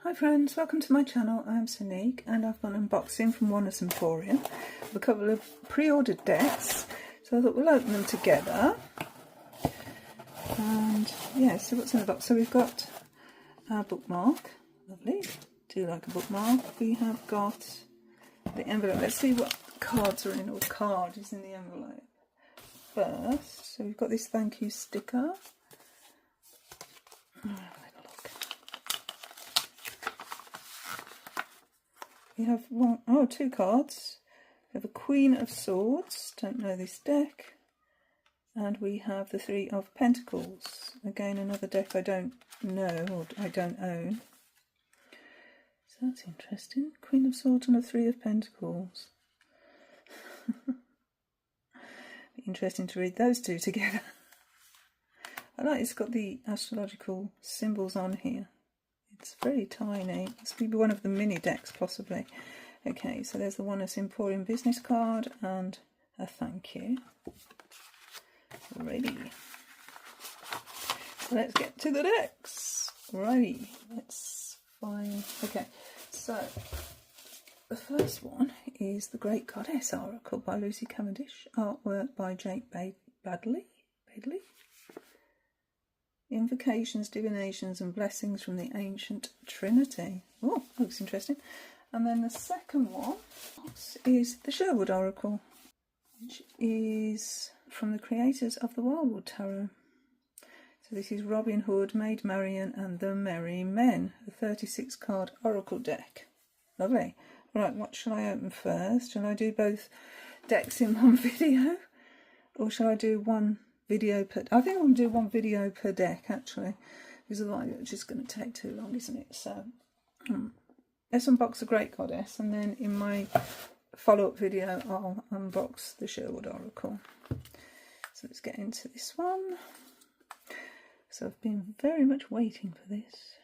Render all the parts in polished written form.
Hi friends, welcome to my channel. I'm Sonique and I've got an unboxing from Oneness Emporium of a couple of pre-ordered decks. So I thought we'll open them together. And yeah, so what's in the box? So we've got our bookmark. Lovely. Do like a bookmark. We have got the envelope. Let's see what cards are in, or card is in the envelope first. So we've got this thank you sticker. We have two cards. We have a Queen of Swords, don't know this deck, and we have the Three of Pentacles, again another deck I don't know or I don't own. So that's interesting. Queen of Swords and a Three of Pentacles. Be interesting to read those two together. I like it's got the astrological symbols on here. It's very tiny. This will be one of the mini decks possibly. Okay, so there's the Oneness Emporium business card and a thank you. Alrighty. So let's get to the decks. Alrighty, let's find... Okay, so the first one is The Great Goddess Oracle by Lucy Cavendish. Artwork by Jake Badley. Invocations, divinations and blessings from the ancient Trinity. Oh, looks interesting. And then the second one is the Sherwood Oracle, which is from the creators of the Wildwood Tarot. So this is Robin Hood, Maid Marian and the Merry Men, a 36 card oracle deck. Lovely. Right, what shall I open first? Shall I do both decks in one video? Or shall I do one video per... I think I'm going to do one video per deck actually, because otherwise it's just going to take too long, isn't it? So let's unbox the Great Goddess, and then in my follow-up video I'll unbox the Sherwood Oracle. So let's get into this one. So I've been very much waiting for this.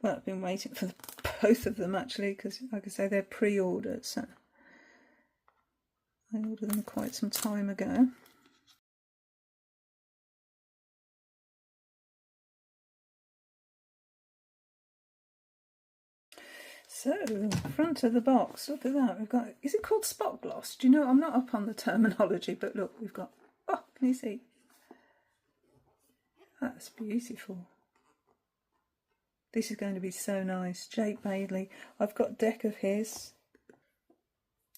Well, I've been waiting for both of them actually, because like I say, they're pre-ordered, so I ordered them quite some time ago. So, front of the box, look at that, we've got, is it called spot gloss? Do you know, I'm not up on the terminology, but look, we've got, oh, can you see? That's beautiful. This is going to be so nice. Jake Badley, I've got a deck of his.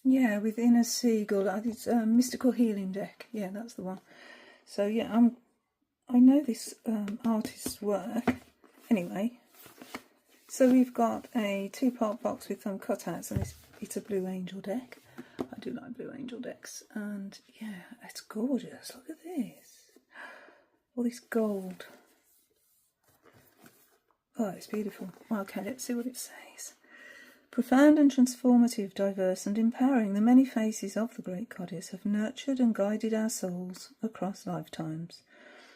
Yeah, with Inner Seagull, it's a mystical healing deck. Yeah, that's the one. So yeah, I know this artist's work. Anyway. So we've got a two-part box with some cutouts, and it's a Blue Angel deck. I do like Blue Angel decks, and yeah, it's gorgeous. Look at this. All this gold. Oh, it's beautiful. Okay, let's see what it says. Profound and transformative, diverse and empowering, the many faces of the Great Goddess have nurtured and guided our souls across lifetimes.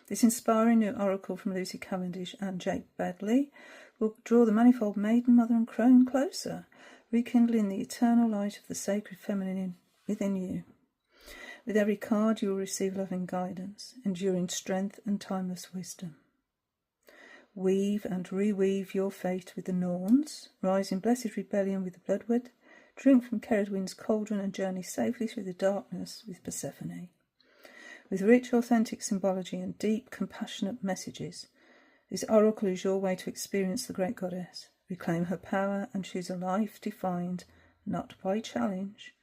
This inspiring new oracle from Lucy Cavendish and Jake Badley will draw the manifold maiden, mother and crone closer, rekindling the eternal light of the sacred feminine within you. With every card you will receive loving guidance, enduring strength and timeless wisdom. Weave and reweave your fate with the Norns, rise in blessed rebellion with the Bloodwood, drink from Ceridwen's cauldron and journey safely through the darkness with Persephone. With rich, authentic symbology and deep, compassionate messages, this oracle is your way to experience the Great Goddess, reclaim her power and choose a life defined not by challenge,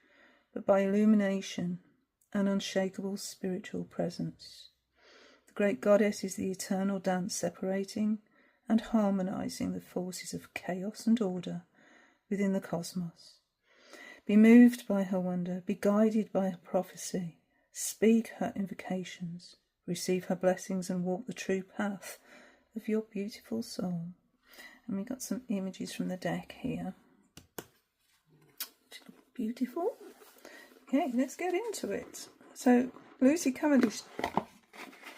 but by illumination and unshakable spiritual presence. The Great Goddess is the eternal dance separating and harmonizing the forces of chaos and order within the cosmos. Be moved by her wonder, be guided by her prophecy, speak her invocations, receive her blessings and walk the true path of your beautiful soul. And we got some images from the deck here, which look beautiful. Okay, let's get into it. So Lucy Cavendish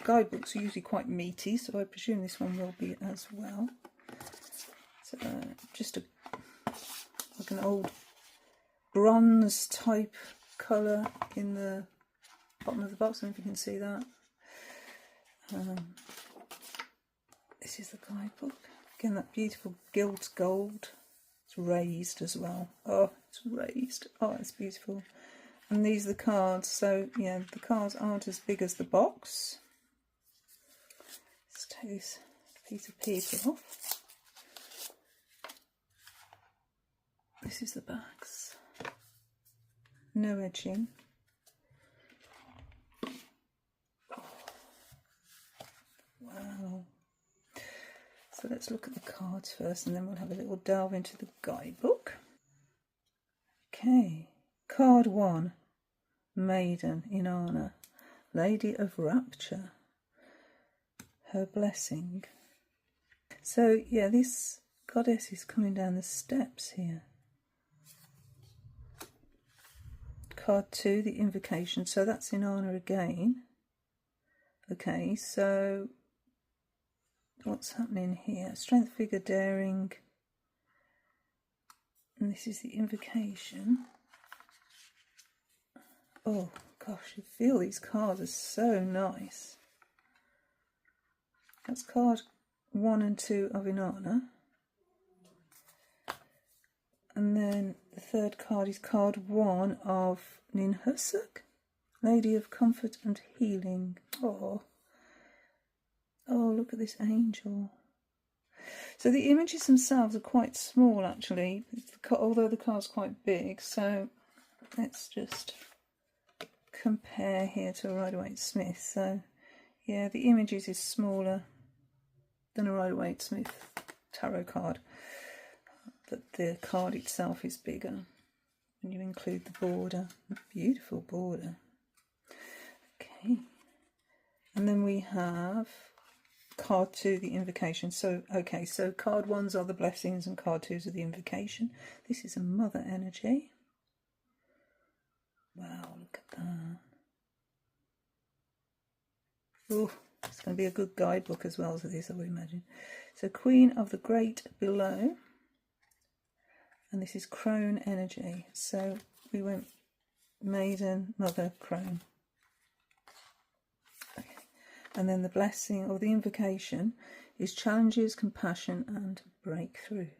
guidebooks are usually quite meaty, so I presume this one will be as well. So just like an old bronze type colour in the bottom of the box. I don't know if you can see that. This is the guidebook. Again, that beautiful gilt gold. It's raised as well. Oh, it's raised. Oh, it's beautiful. And these are the cards. So, yeah, the cards aren't as big as the box. Let's take this piece of paper off. This is the backs. No edging. Wow. So let's look at the cards first and then we'll have a little delve into the guidebook. Okay, card 1, Maiden, Inanna, Lady of Rapture, her blessing. So yeah, this goddess is coming down the steps here. Card 2, the Invocation, so that's Inanna again. Okay, so what's happening here? Strength, figure, daring. And this is the Invocation. Oh gosh, you feel these cards are so nice. That's card 1 and 2 of Inanna. And then the third card is card 1 of Ninhursag, Lady of Comfort and Healing. Oh, look at this angel. So the images themselves are quite small actually, although the card's quite big. So let's just compare here to a Rider-Waite-Smith. So yeah, the images is smaller than a Rider-Waite-Smith tarot card, but the card itself is bigger when you include the border. Beautiful border. Okay, and then we have card 2, the Invocation. So okay, so card 1s are the blessings and card 2s are the Invocation. This is a mother energy. Wow, look at that. Oh, it's going to be a good guidebook as well as this, I would imagine. So Queen of the Great Below, and this is Crone energy. So we went Maiden, Mother, Crone. Okay. And then the blessing or the Invocation is challenges, compassion and breakthroughs.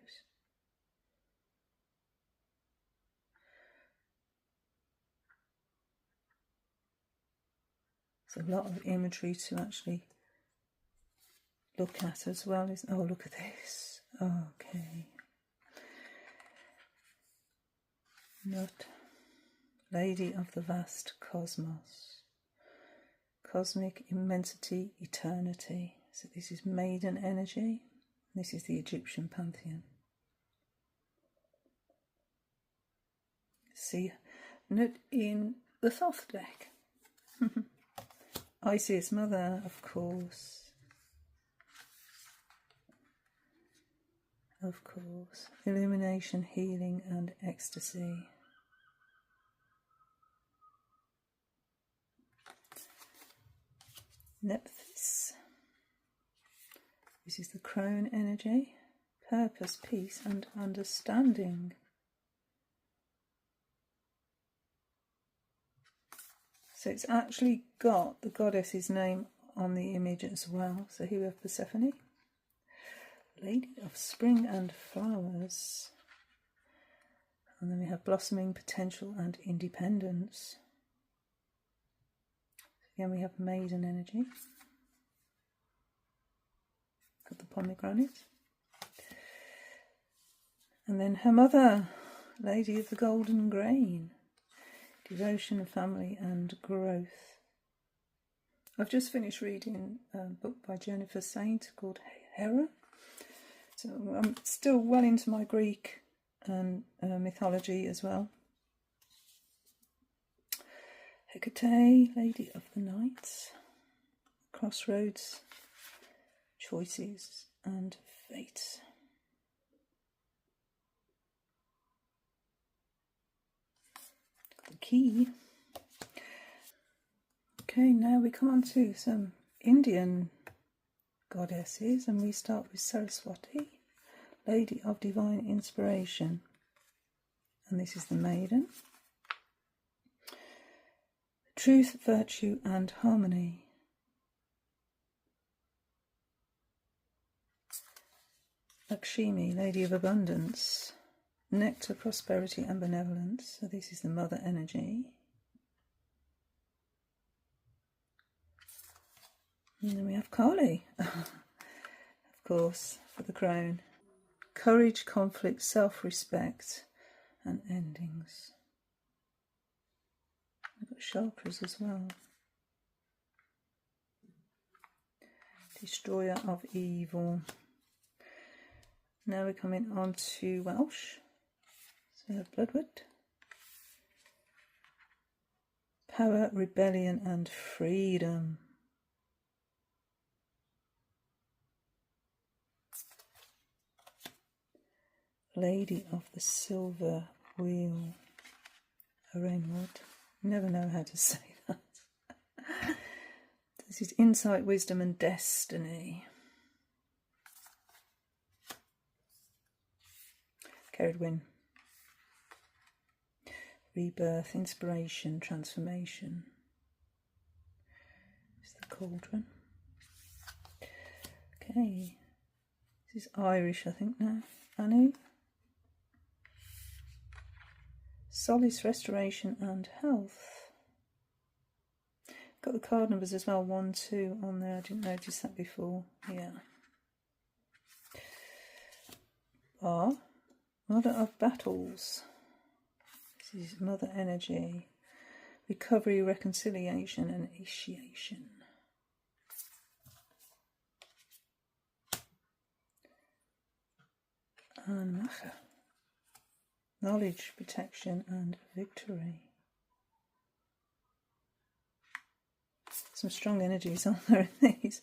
There's a lot of imagery to actually look at as well. Oh, look at this. Okay. Not Lady of the Vast Cosmos. Cosmic immensity, eternity. So this is Maiden energy. This is the Egyptian pantheon. See, not in the Thoth deck. Isis, Mother, of course. Of course. Illumination, healing and ecstasy. Nephthys. This is the Crone energy. Purpose, peace and understanding. So it's actually got the goddess's name on the image as well. So here we have Persephone, Lady of Spring and Flowers. And then we have blossoming, potential and independence. Again we have Maiden energy. Got the pomegranate. And then her mother, Lady of the Golden Grain. Devotion, family and growth. I've just finished reading a book by Jennifer Saint called Hera. So I'm still well into my Greek and mythology as well. Hecate, Lady of the Night. Crossroads, choices and fate. The key. Okay, now we come on to some Indian goddesses, and we start with Saraswati, Lady of Divine Inspiration, and this is the Maiden. Truth, virtue and harmony. Lakshmi, Lady of Abundance, nectar, prosperity and benevolence. So this is the mother energy. And then we have Kali, of course, for the crown. Courage, conflict, self-respect and endings. We've got chakras as well. Destroyer of evil. Now we're coming on to Welsh. So we have Bloodwood. Power, rebellion and freedom. Lady of the Silver Wheel. A Rainwood. Never know how to say that. This is insight, wisdom and destiny. Cavendish. Rebirth, inspiration, transformation. It's the cauldron. Okay. This is Irish, I think now. Anu. Solace, restoration and health. Got the card numbers as well, 1, 2 on there. I didn't notice that before. Yeah. Mother of Battles. This is Mother Energy. Recovery, reconciliation and initiation. And Macha. Knowledge, protection and victory. Some strong energies on there in these.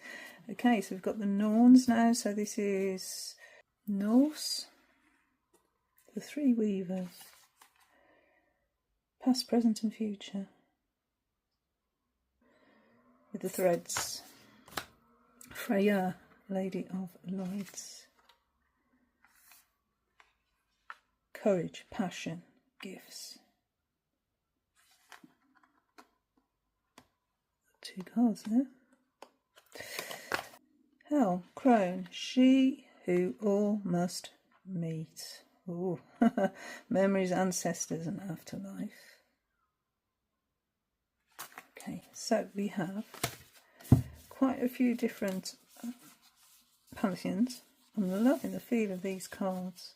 Okay, so we've got the Norns now. So this is Norse. The three weavers. Past, present and future. With the threads. Freya, Lady of Lights. Courage, passion, gifts. 2 cards there. Hell, crone, she who all must meet. Ooh. Memories, ancestors and afterlife. Okay, so we have quite a few different pantheons. I'm loving the feel of these cards.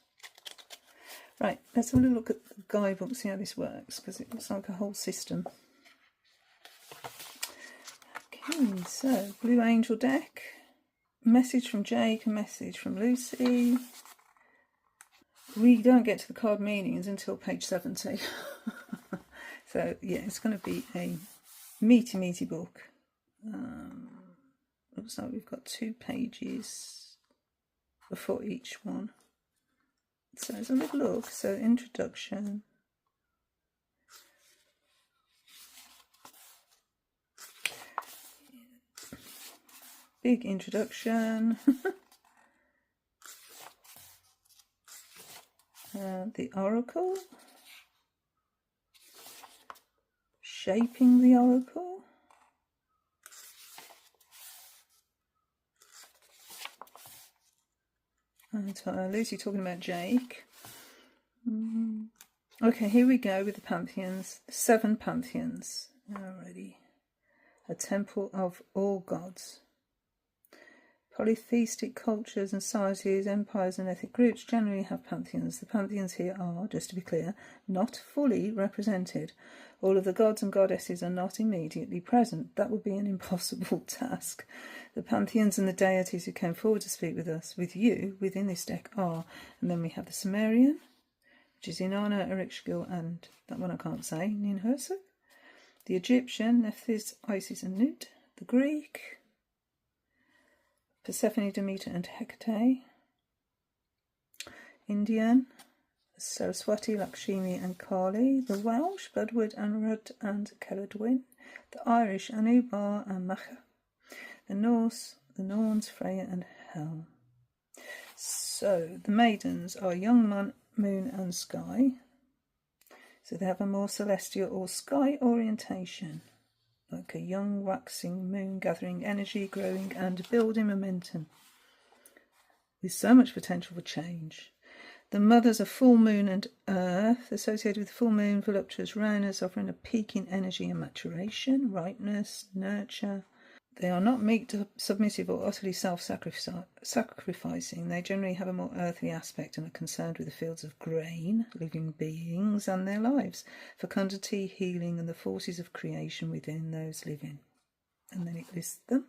Right, let's have a look at the guidebook, see how this works, because it looks like a whole system. Okay, so Blue Angel deck. Message from Jake, a message from Lucy. We don't get to the card meanings until page 70. So, yeah, it's going to be a meaty book. Looks like we've got 2 pages before each one. So let's have a little look. So introduction. Big introduction. The Oracle. Shaping the Oracle. And Lucy talking about Jake. Okay, here we go with the pantheons. 7 pantheons. Alrighty. A temple of all gods. Polytheistic cultures and societies, empires and ethnic groups generally have pantheons. The pantheons here are, just to be clear, not fully represented. All of the gods and goddesses are not immediately present. That would be an impossible task. The pantheons and the deities who came forward to speak with us, with you, within this deck are, and then we have the Sumerian, which is Inanna, Ereshkigal, and that one I can't say, Ninhursag. The Egyptian, Nephthys, Isis and Nut. The Greek, Persephone, Demeter and Hecate. Indian, Saraswati, Lakshmi and Kali. The Welsh, Bloodwood and Rudd and Cavendish. The Irish, Anu, Bar and Macha. The Norse, the Norns, Freya and Hel. So the maidens are young moon and sky. So they have a more celestial or sky orientation. Like a young waxing moon gathering energy, growing and building momentum with so much potential for change. The mothers are full moon and earth, associated with full moon, voluptuous roundness, offering a peak in energy and maturation, ripeness, nurture. They are not meek, submissive, or utterly self-sacrificing. They generally have a more earthly aspect and are concerned with the fields of grain, living beings, and their lives, fecundity, healing, and the forces of creation within those living. And then it lists them.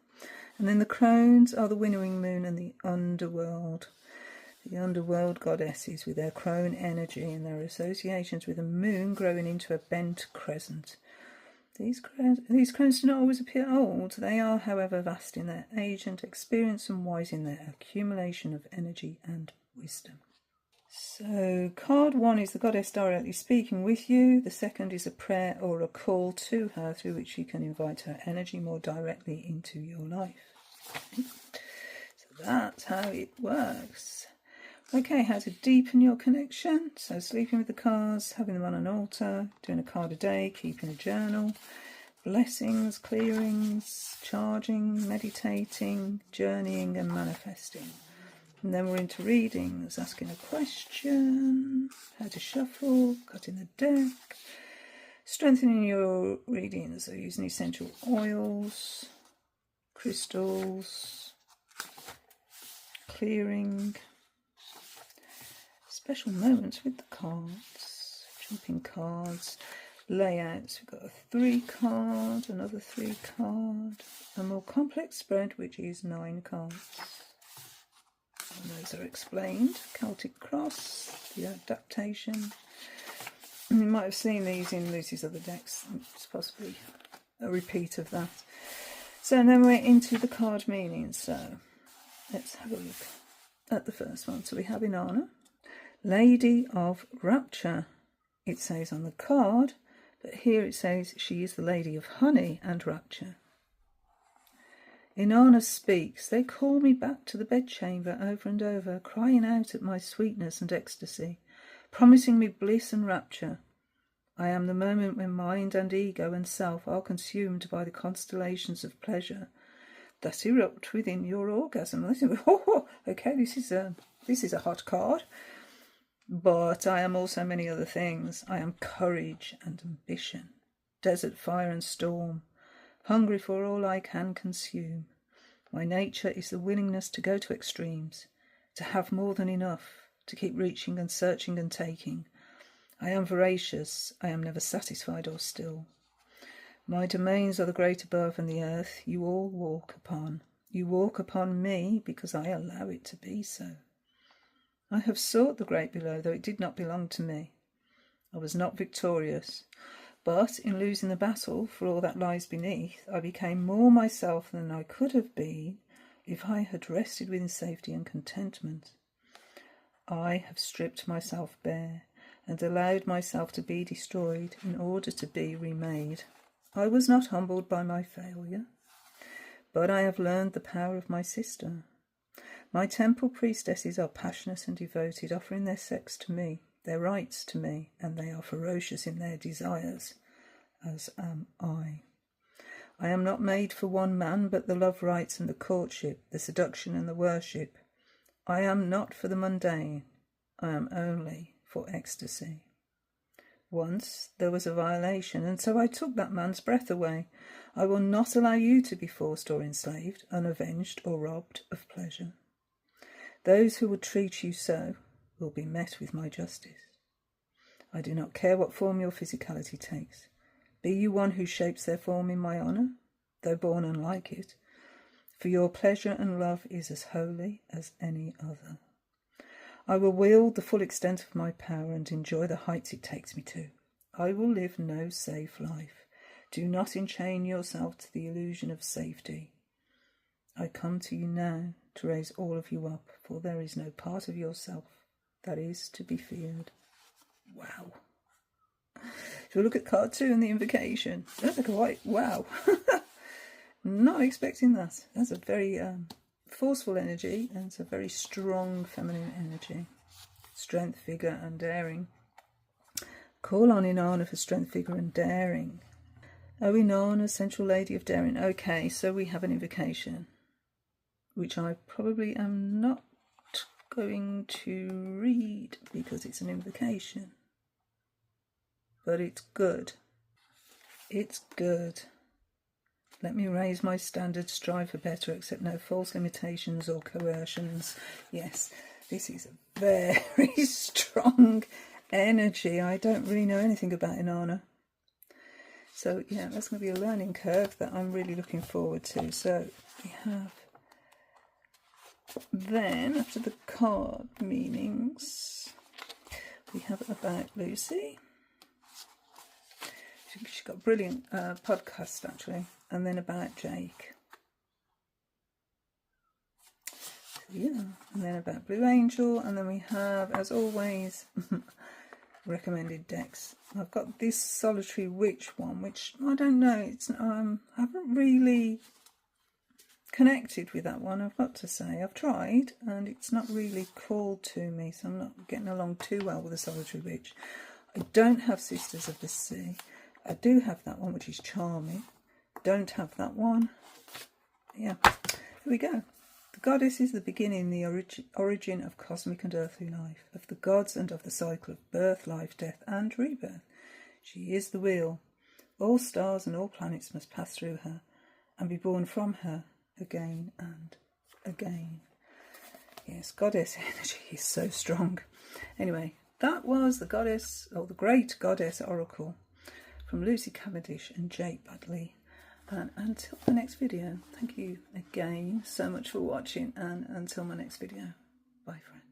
And then the crones are the winnowing moon and the underworld. The underworld goddesses with their crone energy and their associations with the moon growing into a bent crescent. These crones do not always appear old. They are, however, vast in their age and experience and wise in their accumulation of energy and wisdom. So card 1 is the goddess directly speaking with you. The second is a prayer or a call to her through which you can invite her energy more directly into your life. So that's how it works. Okay, how to deepen your connection. So sleeping with the cards, having them on an altar, doing a card a day, keeping a journal, blessings, clearings, charging, meditating, journeying and manifesting. And then we're into readings, asking a question, how to shuffle, cutting the deck, strengthening your readings, so using essential oils, crystals, clearing, special moments with the cards, jumping cards, layouts. We've got a 3 card, another 3 card, a more complex spread which is 9 cards. And those are explained. Celtic cross, the adaptation. You might have seen these in Lucy's other decks. It's possibly a repeat of that. So then we're into the card meanings. So let's have a look at the first one. So we have Inanna, Lady of Rapture, it says on the card, but here it says she is the Lady of Honey and Rapture. Inanna speaks, they call me back to the bedchamber over and over, crying out at my sweetness and ecstasy, promising me bliss and rapture. I am the moment when mind and ego and self are consumed by the constellations of pleasure that erupt within your orgasm. Okay, this is a hot card. But I am also many other things. I am courage and ambition, desert fire and storm, hungry for all I can consume. My nature is the willingness to go to extremes, to have more than enough, to keep reaching and searching and taking. I am voracious. I am never satisfied or still. My domains are the great above and the earth you all walk upon. You walk upon me because I allow it to be so. I have sought the great below, though it did not belong to me. I was not victorious, but in losing the battle for all that lies beneath, I became more myself than I could have been if I had rested within safety and contentment. I have stripped myself bare and allowed myself to be destroyed in order to be remade. I was not humbled by my failure, but I have learned the power of my sister. My temple priestesses are passionate and devoted, offering their sex to me, their rights to me, and they are ferocious in their desires, as am I. I am not made for one man, but the love rites and the courtship, the seduction and the worship. I am not for the mundane, I am only for ecstasy. Once there was a violation, and so I took that man's breath away. I will not allow you to be forced or enslaved, unavenged or robbed of pleasure. Those who would treat you so will be met with my justice. I do not care what form your physicality takes. Be you one who shapes their form in my honour, though born unlike it, for your pleasure and love is as holy as any other. I will wield the full extent of my power and enjoy the heights it takes me to. I will live no safe life. Do not enchain yourself to the illusion of safety. I come to you now to raise all of you up, for there is no part of yourself that is to be feared. Wow. If we look at card 2 and the invocation, that's like a white wow. Not expecting that. That's a very forceful energy, and it's a very strong feminine energy. Strength, vigour and daring. Call on Inanna for strength, vigour and daring. Oh, Inanna, Central Lady of Daring. Okay, so we have an invocation, which I probably am not going to read because it's an invocation. But it's good. It's good. Let me raise my standards, strive for better, accept no false limitations or coercions. Yes, this is a very strong energy. I don't really know anything about Inanna. So yeah, that's going to be a learning curve that I'm really looking forward to. So we have then, after the card meanings, we have about Lucy. She's got a brilliant podcast actually, and then about Jake. Yeah, and then about Blue Angel, and then we have, as always, recommended decks. I've got this Solitary Witch one, which I don't know. It's I haven't really connected with that one. I've got to say, I've tried, and it's not really called to me, so I'm not getting along too well with the Solitary Witch. I don't have Sisters of the Sea. I do have that one, which is charming. Don't have that one. Yeah, here we go. The goddess is the beginning, the origin of cosmic and earthly life, of the gods and of the cycle of birth, life, death and rebirth. She is the wheel. All stars and all planets must pass through her and be born from her again and again. Yes, goddess energy is so strong. Anyway, that was the goddess, or the great goddess oracle from Lucy Cavendish and Jake Budley. And until the next video, thank you again so much for watching, and until my next video, bye friends.